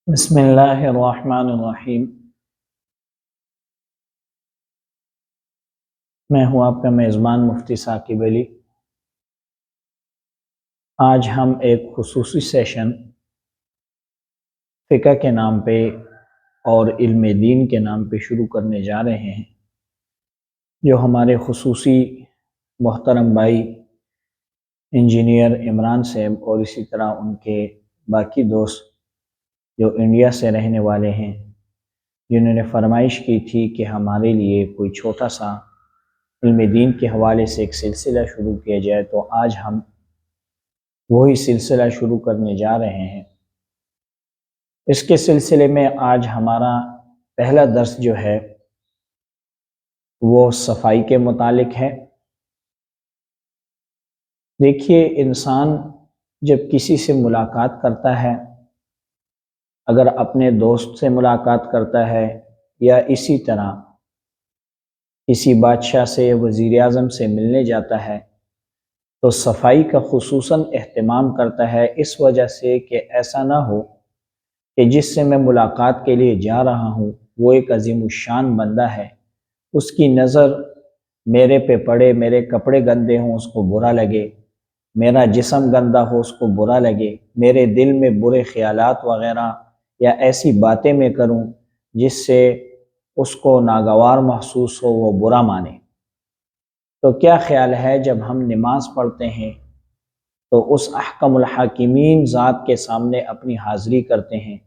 بسم اللہ الرحمن الرحیم۔ میں ہوں آپ کا میزبان مفتی ثاقب علی۔ آج ہم ایک خصوصی سیشن فقہ کے نام پہ اور علم دین کے نام پہ شروع کرنے جا رہے ہیں، جو ہمارے خصوصی محترم بھائی انجینئر عمران صاحب اور اسی طرح ان کے باقی دوست جو انڈیا سے رہنے والے ہیں، جنہوں نے فرمائش کی تھی کہ ہمارے لیے کوئی چھوٹا سا علم دین کے حوالے سے ایک سلسلہ شروع کیا جائے، تو آج ہم وہی سلسلہ شروع کرنے جا رہے ہیں۔ اس کے سلسلے میں آج ہمارا پہلا درس جو ہے وہ صفائی کے متعلق ہے۔ دیکھیے، انسان جب کسی سے ملاقات کرتا ہے، اگر اپنے دوست سے ملاقات کرتا ہے یا اسی طرح کسی بادشاہ سے یا وزیر اعظم سے ملنے جاتا ہے، تو صفائی کا خصوصاً اہتمام کرتا ہے، اس وجہ سے کہ ایسا نہ ہو کہ جس سے میں ملاقات کے لیے جا رہا ہوں وہ ایک عظیم الشان بندہ ہے، اس کی نظر میرے پہ پڑے، میرے کپڑے گندے ہوں اس کو برا لگے، میرا جسم گندا ہو اس کو برا لگے، میرے دل میں برے خیالات وغیرہ یا ایسی باتیں میں کروں جس سے اس کو ناگوار محسوس ہو، وہ برا مانے۔ تو کیا خیال ہے جب ہم نماز پڑھتے ہیں تو اس احکم الحاکمین ذات کے سامنے اپنی حاضری کرتے ہیں،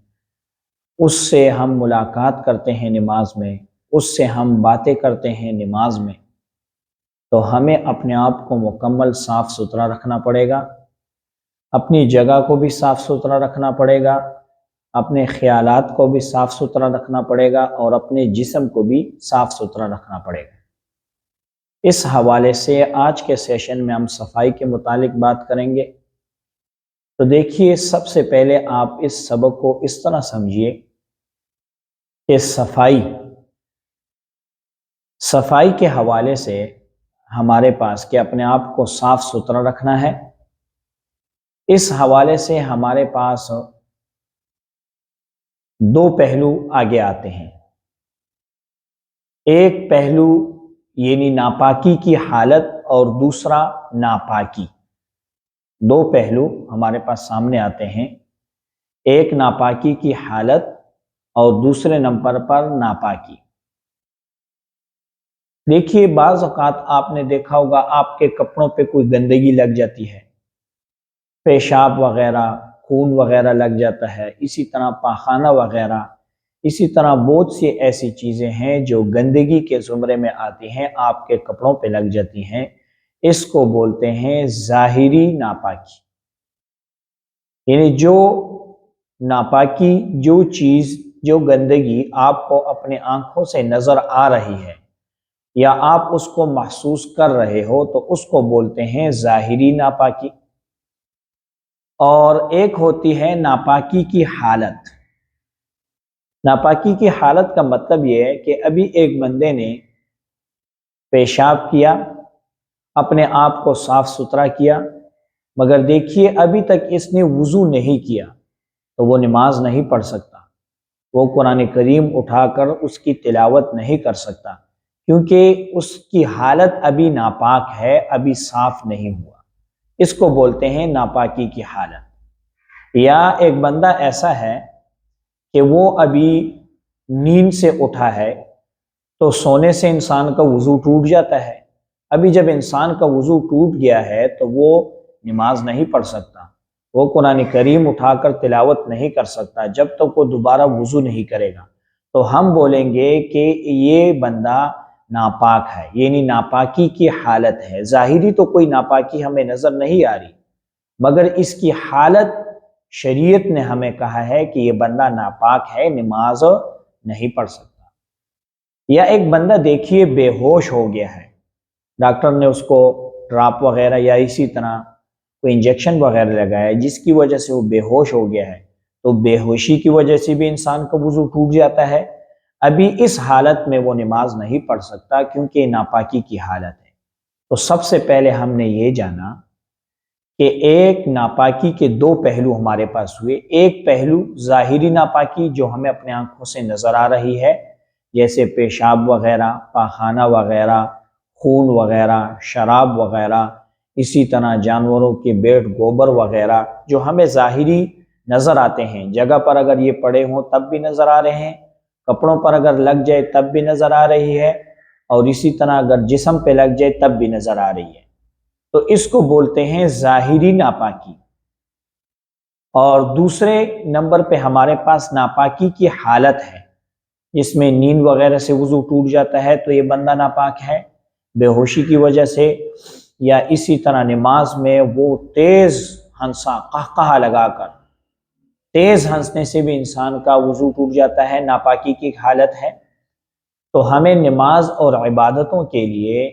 اس سے ہم ملاقات کرتے ہیں نماز میں، اس سے ہم باتیں کرتے ہیں نماز میں، تو ہمیں اپنے آپ کو مکمل صاف ستھرا رکھنا پڑے گا، اپنی جگہ کو بھی صاف ستھرا رکھنا پڑے گا، اپنے خیالات کو بھی صاف ستھرا رکھنا پڑے گا اور اپنے جسم کو بھی صاف ستھرا رکھنا پڑے گا۔ اس حوالے سے آج کے سیشن میں ہم صفائی کے متعلق بات کریں گے۔ تو دیکھیے، سب سے پہلے آپ اس سبق کو اس طرح سمجھیے کہ صفائی کے حوالے سے ہمارے پاس کہ اپنے آپ کو صاف ستھرا رکھنا ہے، اس حوالے سے ہمارے پاس دو پہلو آگے آتے ہیں۔ ایک پہلو یعنی ناپاکی کی حالت اور دوسرا ناپاکی۔ دو پہلو ہمارے پاس سامنے آتے ہیں، ایک ناپاکی کی حالت اور دوسرے نمبر پر ناپاکی۔ دیکھیے، بعض اوقات آپ نے دیکھا ہوگا آپ کے کپڑوں پہ کوئی گندگی لگ جاتی ہے، پیشاب وغیرہ، خون وغیرہ لگ جاتا ہے، اسی طرح پاخانہ وغیرہ، اسی طرح بہت سی ایسی چیزیں ہیں جو گندگی کے زمرے میں آتی ہیں، آپ کے کپڑوں پہ لگ جاتی ہیں۔ اس کو بولتے ہیں ظاہری ناپاکی، یعنی جو ناپاکی، جو چیز، جو گندگی آپ کو اپنے آنکھوں سے نظر آ رہی ہے یا آپ اس کو محسوس کر رہے ہو، تو اس کو بولتے ہیں ظاہری ناپاکی۔ اور ایک ہوتی ہے ناپاکی کی حالت۔ ناپاکی کی حالت کا مطلب یہ ہے کہ ابھی ایک بندے نے پیشاب کیا، اپنے آپ کو صاف ستھرا کیا، مگر دیکھیے ابھی تک اس نے وضو نہیں کیا، تو وہ نماز نہیں پڑھ سکتا، وہ قرآن کریم اٹھا کر اس کی تلاوت نہیں کر سکتا، کیونکہ اس کی حالت ابھی ناپاک ہے، ابھی صاف نہیں ہوا۔ اس کو بولتے ہیں ناپاکی کی حالت۔ یا ایک بندہ ایسا ہے کہ وہ ابھی نیند سے اٹھا ہے، تو سونے سے انسان کا وضو ٹوٹ جاتا ہے، ابھی جب انسان کا وضو ٹوٹ گیا ہے تو وہ نماز نہیں پڑھ سکتا، وہ قرآن کریم اٹھا کر تلاوت نہیں کر سکتا جب تک وہ دوبارہ وضو نہیں کرے گا، تو ہم بولیں گے کہ یہ بندہ ناپاک ہے، یعنی ناپاکی کی حالت ہے۔ ظاہری تو کوئی ناپاکی ہمیں نظر نہیں آ رہی، مگر اس کی حالت شریعت نے ہمیں کہا ہے کہ یہ بندہ ناپاک ہے، نماز نہیں پڑھ سکتا۔ یا ایک بندہ دیکھیے بے ہوش ہو گیا ہے، ڈاکٹر نے اس کو ڈراپ وغیرہ یا اسی طرح کوئی انجیکشن وغیرہ لگایا جس کی وجہ سے وہ بے ہوش ہو گیا ہے، تو بے ہوشی کی وجہ سے بھی انسان کا وضو ٹوٹ جاتا ہے، ابھی اس حالت میں وہ نماز نہیں پڑھ سکتا کیونکہ ناپاکی کی حالت ہے۔ تو سب سے پہلے ہم نے یہ جانا کہ ایک ناپاکی کے دو پہلو ہمارے پاس ہوئے. ایک پہلو ظاہری ناپاکی جو ہمیں اپنے آنکھوں سے نظر آ رہی ہے، جیسے پیشاب وغیرہ، پاخانہ وغیرہ، خون وغیرہ، شراب وغیرہ، اسی طرح جانوروں کے بیٹ گوبر وغیرہ جو ہمیں ظاہری نظر آتے ہیں. جگہ پر اگر یہ پڑے ہوں تب بھی نظر آ رہے ہیں، کپڑوں پر اگر لگ جائے تب بھی نظر آ رہی ہے، اور اسی طرح اگر جسم پہ لگ جائے تب بھی نظر آ رہی ہے. تو اس کو بولتے ہیں ظاہری ناپاکی. اور دوسرے نمبر پہ ہمارے پاس ناپاکی کی حالت ہے، جس میں نیند وغیرہ سے وضو ٹوٹ جاتا ہے تو یہ بندہ ناپاک ہے، بے ہوشی کی وجہ سے، یا اسی طرح نماز میں وہ تیز ہنسا قہقہا لگا کر، تیز ہنسنے سے بھی انسان کا وضو ٹوٹ جاتا ہے، ناپاکی کی حالت ہے. تو ہمیں نماز اور عبادتوں کے لیے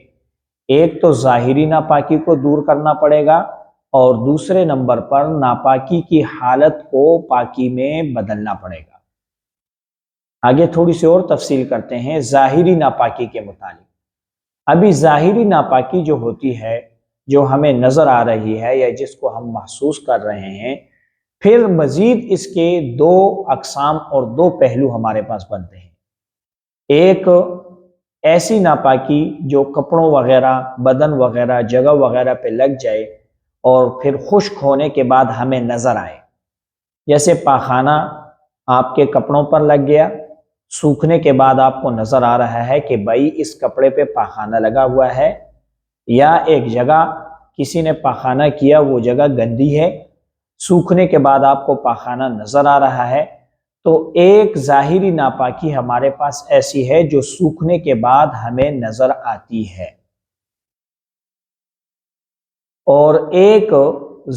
ایک تو ظاہری ناپاکی کو دور کرنا پڑے گا، اور دوسرے نمبر پر ناپاکی کی حالت کو پاکی میں بدلنا پڑے گا. آگے تھوڑی سی اور تفصیل کرتے ہیں ظاہری ناپاکی کے متعلق. ابھی ظاہری ناپاکی جو ہوتی ہے، جو ہمیں نظر آ رہی ہے یا جس کو ہم محسوس کر رہے ہیں، پھر مزید اس کے دو اقسام اور دو پہلو ہمارے پاس بنتے ہیں. ایک ایسی ناپاکی جو کپڑوں وغیرہ، بدن وغیرہ، جگہ وغیرہ پہ لگ جائے اور پھر خشک ہونے کے بعد ہمیں نظر آئے، جیسے پاخانہ آپ کے کپڑوں پر لگ گیا، سوکھنے کے بعد آپ کو نظر آ رہا ہے کہ بھائی اس کپڑے پہ پاخانہ لگا ہوا ہے، یا ایک جگہ کسی نے پاخانہ کیا، وہ جگہ گندی ہے، سوکھنے کے بعد آپ کو پاخانہ نظر آ رہا ہے. تو ایک ظاہری ناپاکی ہمارے پاس ایسی ہے جو سوکھنے کے بعد ہمیں نظر آتی ہے، اور ایک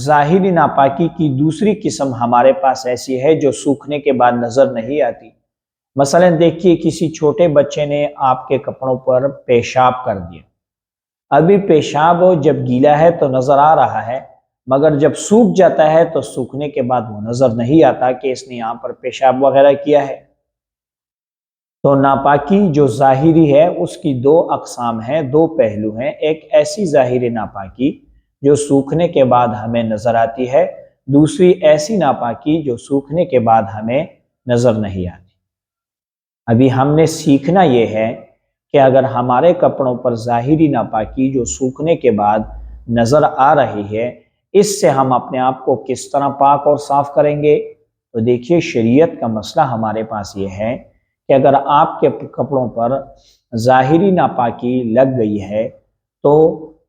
ظاہری ناپاکی کی دوسری قسم ہمارے پاس ایسی ہے جو سوکھنے کے بعد نظر نہیں آتی. مثلا دیکھیے کسی چھوٹے بچے نے آپ کے کپڑوں پر پیشاب کر دیا. ابھی پیشاب جب گیلا ہے تو نظر آ رہا ہے، مگر جب سوکھ جاتا ہے تو سوکھنے کے بعد وہ نظر نہیں آتا کہ اس نے یہاں پر پیشاب وغیرہ کیا ہے. تو ناپاکی جو ظاہری ہے اس کی دو اقسام ہیں، دو پہلو ہیں. ایک ایسی ظاہری ناپاکی جو سوکھنے کے بعد ہمیں نظر آتی ہے، دوسری ایسی ناپاکی جو سوکھنے کے بعد ہمیں نظر نہیں آتی. ابھی ہم نے سیکھنا یہ ہے کہ اگر ہمارے کپڑوں پر ظاہری ناپاکی جو سوکھنے کے بعد نظر آ رہی ہے، اس سے ہم اپنے آپ کو کس طرح پاک اور صاف کریں گے. تو دیکھیے شریعت کا مسئلہ ہمارے پاس یہ ہے کہ اگر آپ کے کپڑوں پر ظاہری ناپاکی لگ گئی ہے تو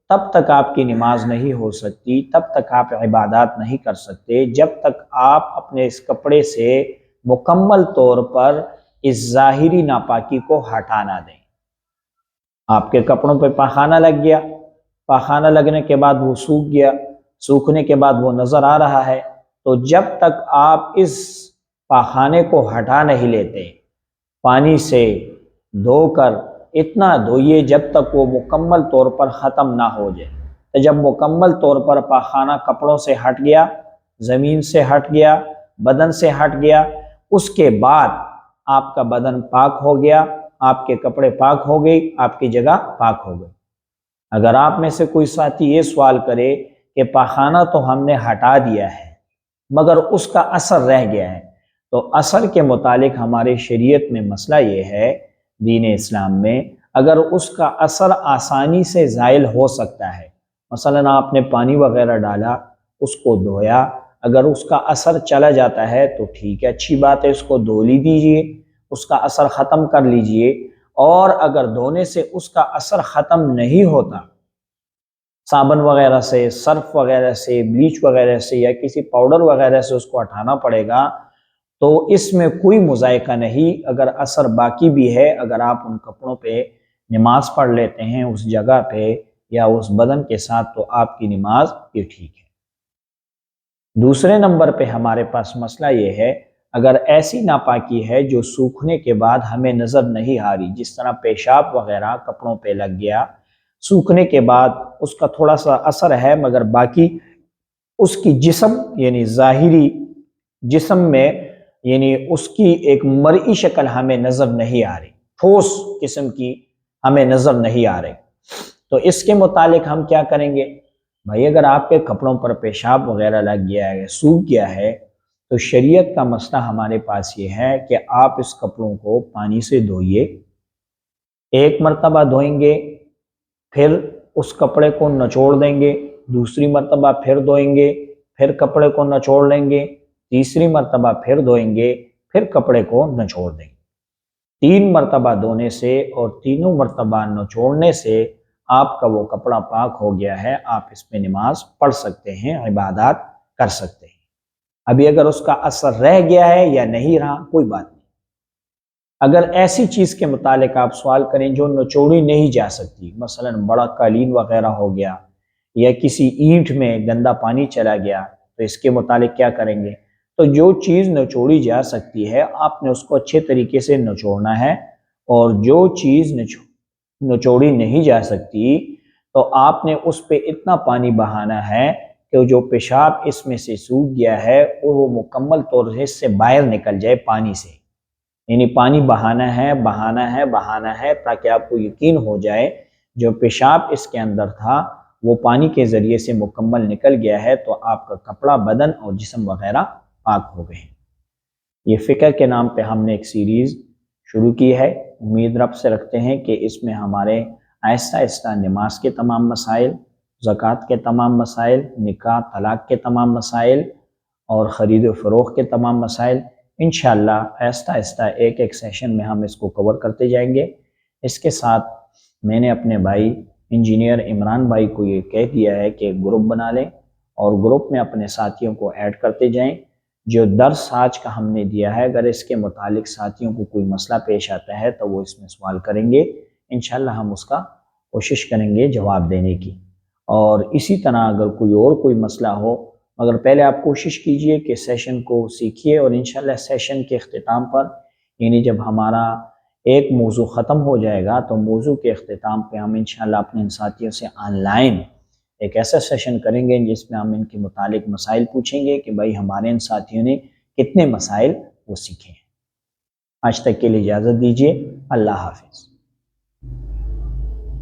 تب تک آپ کی نماز نہیں ہو سکتی، تب تک آپ عبادات نہیں کر سکتے جب تک آپ اپنے اس کپڑے سے مکمل طور پر اس ظاہری ناپاکی کو ہٹا نہ دیں. آپ کے کپڑوں پہ پاخانہ لگ گیا، پاخانہ لگنے کے بعد وہ سوکھ گیا، سوکھنے کے بعد وہ نظر آ رہا ہے، تو جب تک آپ اس پاخانے کو ہٹا نہیں لیتے، پانی سے دھو کر اتنا دھوئیے جب تک وہ مکمل طور پر ختم نہ ہو جائے. تو جب مکمل طور پر پاخانہ کپڑوں سے ہٹ گیا، زمین سے ہٹ گیا، بدن سے ہٹ گیا، اس کے بعد آپ کا بدن پاک ہو گیا، آپ کے کپڑے پاک ہو گئے، آپ کی جگہ پاک ہو گئی. اگر آپ میں سے کوئی ساتھی یہ سوال کرے کہ پاخانہ تو ہم نے ہٹا دیا ہے مگر اس کا اثر رہ گیا ہے، تو اثر کے متعلق ہمارے شریعت میں مسئلہ یہ ہے، دین اسلام میں اگر اس کا اثر آسانی سے زائل ہو سکتا ہے، مثلا آپ نے پانی وغیرہ ڈالا، اس کو دھویا، اگر اس کا اثر چلا جاتا ہے تو ٹھیک ہے، اچھی بات ہے، اس کو دھو لی دیجئے، اس کا اثر ختم کر لیجئے. اور اگر دھونے سے اس کا اثر ختم نہیں ہوتا، صابن وغیرہ سے، سرف وغیرہ سے، بلیچ وغیرہ سے یا کسی پاؤڈر وغیرہ سے اس کو ہٹانا پڑے گا، تو اس میں کوئی مذائقہ نہیں. اگر اثر باقی بھی ہے، اگر آپ ان کپڑوں پہ نماز پڑھ لیتے ہیں اس جگہ پہ یا اس بدن کے ساتھ، تو آپ کی نماز یہ ٹھیک ہے. دوسرے نمبر پہ ہمارے پاس مسئلہ یہ ہے، اگر ایسی ناپاکی ہے جو سوکھنے کے بعد ہمیں نظر نہیں آ رہی، جس طرح پیشاب وغیرہ کپڑوں پہ لگ گیا، سوکھنے کے بعد اس کا تھوڑا سا اثر ہے مگر باقی اس کی جسم یعنی ظاہری جسم میں یعنی اس کی ایک مرئی شکل ہمیں نظر نہیں آ رہی، ٹھوس قسم کی ہمیں نظر نہیں آ رہی. تو اس کے متعلق ہم کیا کریں گے؟ بھائی اگر آپ کے کپڑوں پر پیشاب وغیرہ لگ گیا ہے، سوکھ گیا ہے، تو شریعت کا مسئلہ ہمارے پاس یہ ہے کہ آپ اس کپڑوں کو پانی سے دھوئیے، ایک مرتبہ دھوئیں گے، پھر اس کپڑے کو نچوڑ دیں گے، دوسری مرتبہ پھر دھوئیں گے، پھر کپڑے کو نچوڑ لیں گے، تیسری مرتبہ پھر دھوئیں گے، پھر کپڑے کو نچوڑ دیں گے۔ 3 مرتبہ دھونے سے اور تینوں مرتبہ نچوڑنے سے آپ کا وہ کپڑا پاک ہو گیا ہے، آپ اس میں نماز پڑھ سکتے ہیں، عبادات کر سکتے ہیں۔ ابھی اگر اس کا اثر رہ گیا ہے یا نہیں رہا، کوئی بات نہیں۔ اگر ایسی چیز کے متعلق آپ سوال کریں جو نچوڑی نہیں جا سکتی، مثلا بڑا قالین وغیرہ ہو گیا یا کسی اینٹ میں گندا پانی چلا گیا، تو اس کے متعلق کیا کریں گے؟ تو جو چیز نچوڑی جا سکتی ہے آپ نے اس کو اچھے طریقے سے نچوڑنا ہے، اور جو چیز نچوڑی نہیں جا سکتی تو آپ نے اس پہ اتنا پانی بہانا ہے کہ جو پیشاب اس میں سے سوکھ گیا ہے وہ مکمل طور سے اس سے باہر نکل جائے پانی سے، یعنی پانی بہانا ہے بہانا ہے بہانا ہے، تاکہ آپ کو یقین ہو جائے جو پیشاب اس کے اندر تھا وہ پانی کے ذریعے سے مکمل نکل گیا ہے، تو آپ کا کپڑا، بدن اور جسم وغیرہ پاک ہو گئے۔ یہ فقہ کے نام پہ ہم نے ایک سیریز شروع کی ہے، امید رب سے رکھتے ہیں کہ اس میں ہمارے آہستہ آہستہ نماز کے تمام مسائل، زکوٰۃ کے تمام مسائل، نکاح طلاق کے تمام مسائل اور خرید و فروخت کے تمام مسائل انشاءاللہ آہستہ آہستہ ایک ایک سیشن میں ہم اس کو کور کرتے جائیں گے۔ اس کے ساتھ میں نے اپنے بھائی انجینئر عمران بھائی کو یہ کہہ دیا ہے کہ گروپ بنا لیں اور گروپ میں اپنے ساتھیوں کو ایڈ کرتے جائیں۔ جو درس آج کا ہم نے دیا ہے، اگر اس کے متعلق ساتھیوں کو کوئی مسئلہ پیش آتا ہے تو وہ اس میں سوال کریں گے، انشاءاللہ ہم اس کا کوشش کریں گے جواب دینے کی۔ اور اسی طرح اگر کوئی مسئلہ ہو، مگر پہلے آپ کوشش کیجئے کہ سیشن کو سیکھیے، اور انشاءاللہ سیشن کے اختتام پر، یعنی جب ہمارا ایک موضوع ختم ہو جائے گا تو موضوع کے اختتام پہ ہم انشاءاللہ اپنے ان ساتھیوں سے آن لائن ایک ایسا سیشن کریں گے جس میں ہم ان کے متعلق مسائل پوچھیں گے کہ بھائی ہمارے ان ساتھیوں نے کتنے مسائل وہ سیکھے ہیں۔ آج تک کے لیے اجازت دیجیے، اللہ حافظ۔